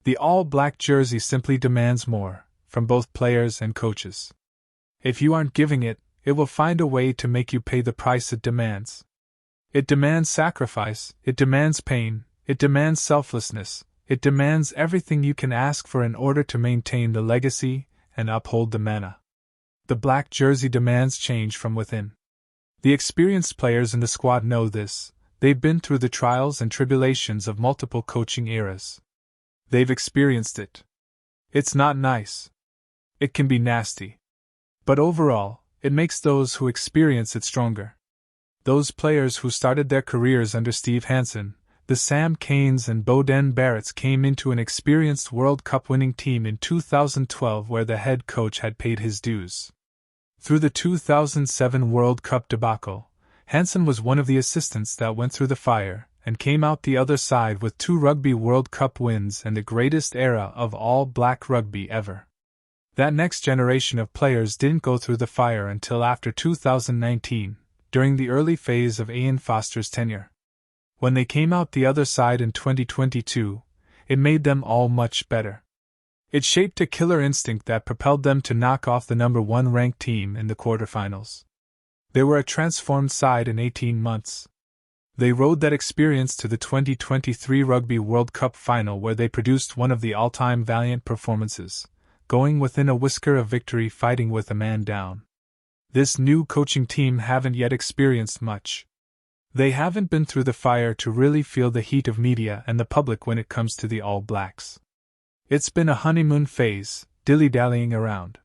The all-black jersey simply demands more, from both players and coaches. If you aren't giving it, it will find a way to make you pay the price it demands. It demands sacrifice, it demands pain, it demands selflessness, it demands everything you can ask for in order to maintain the legacy and uphold the mana. The black jersey demands change from within. The experienced players in the squad know this. They've been through the trials and tribulations of multiple coaching eras. They've experienced it. It's not nice. It can be nasty. But overall, it makes those who experience it stronger. Those players who started their careers under Steve Hansen, the Sam Canes and Bowden Barretts, came into an experienced World Cup winning team in 2012 where the head coach had paid his dues. Through the 2007 World Cup debacle, Hansen was one of the assistants that went through the fire and came out the other side with 2 Rugby World Cup wins and the greatest era of all-black rugby ever. That next generation of players didn't go through the fire until after 2019, during the early phase of Ian Foster's tenure. When they came out the other side in 2022, it made them all much better. It shaped a killer instinct that propelled them to knock off the number 1 ranked team in the quarterfinals. They were a transformed side in 18 months. They rode that experience to the 2023 Rugby World Cup final where they produced one of the all-time valiant performances, going within a whisker of victory fighting with a man down. This new coaching team haven't yet experienced much. They haven't been through the fire to really feel the heat of media and the public when it comes to the All Blacks. It's been a honeymoon phase, dilly-dallying around.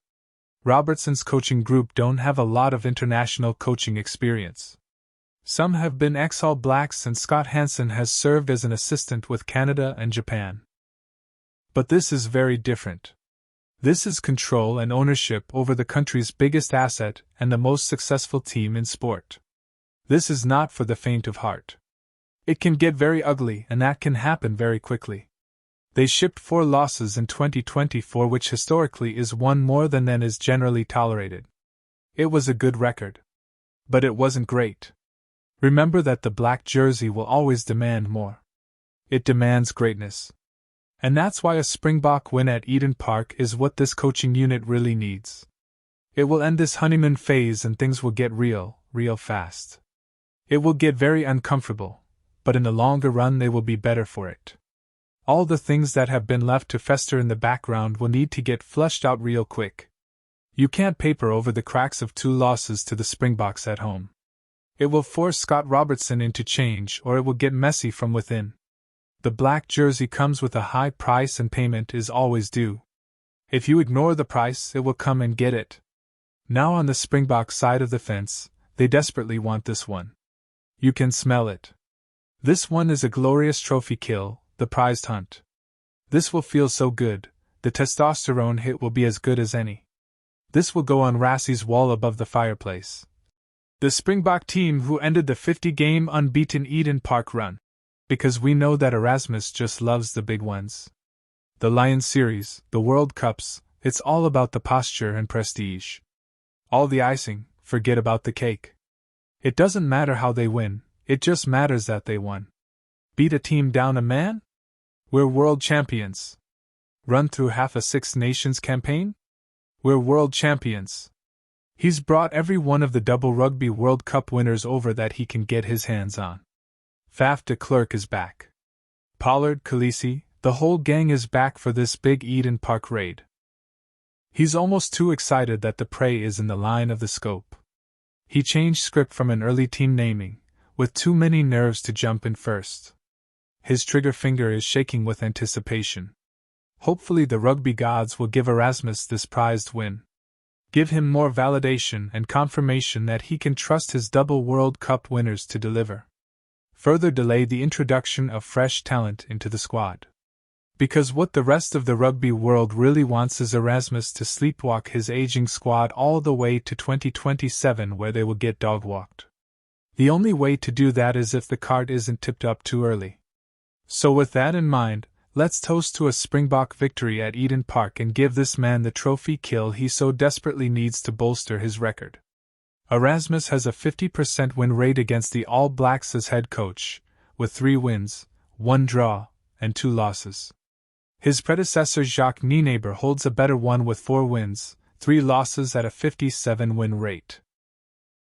Robertson's coaching group don't have a lot of international coaching experience. Some have been ex-All Blacks and Scott Hansen has served as an assistant with Canada and Japan. But this is very different. This is control and ownership over the country's biggest asset and the most successful team in sport. This is not for the faint of heart. It can get very ugly and that can happen very quickly. They shipped 4 losses in 2024, which historically is one more than is generally tolerated. It was a good record. But it wasn't great. Remember that the black jersey will always demand more. It demands greatness. And that's why a Springbok win at Eden Park is what this coaching unit really needs. It will end this honeymoon phase and things will get real fast. It will get very uncomfortable, but in the longer run they will be better for it. All the things that have been left to fester in the background will need to get flushed out real quick. You can't paper over the cracks of 2 losses to the Springboks at home. It will force Scott Robertson into change or it will get messy from within. The black jersey comes with a high price and payment is always due. If you ignore the price, it will come and get it. Now on the Springbok side of the fence, they desperately want this one. You can smell it. This one is a glorious trophy kill, the prized hunt. This will feel so good, the testosterone hit will be as good as any. This will go on Rassie's wall above the fireplace. The Springbok team who ended the 50-game unbeaten Eden Park run. Because we know that Erasmus just loves the big ones. The Lions series, the World Cups, it's all about the posture and prestige. All the icing, forget about the cake. It doesn't matter how they win, it just matters that they won. Beat a team down a man? We're world champions. Run through half a Six Nations campaign? We're world champions. He's brought every one of the double Rugby World Cup winners over that he can get his hands on. Faf de Klerk is back. Pollard, Khaleesi, the whole gang is back for this big Eden Park raid. He's almost too excited that the prey is in the line of the scope. He changed script from an early team naming, with too many nerves to jump in first. His trigger finger is shaking with anticipation. Hopefully the rugby gods will give Erasmus this prized win. Give him more validation and confirmation that he can trust his double World Cup winners to deliver. Further delay the introduction of fresh talent into the squad. Because what the rest of the rugby world really wants is Erasmus to sleepwalk his aging squad all the way to 2027 where they will get dog-walked. The only way to do that is if the cart isn't tipped up too early. So with that in mind, let's toast to a Springbok victory at Eden Park and give this man the trophy kill he so desperately needs to bolster his record. Erasmus has a 50% win rate against the All Blacks as head coach, with 3 wins, 1 draw, and 2 losses. His predecessor Jacques Nienaber holds a better one with 4 wins, 3 losses at a 57 win rate.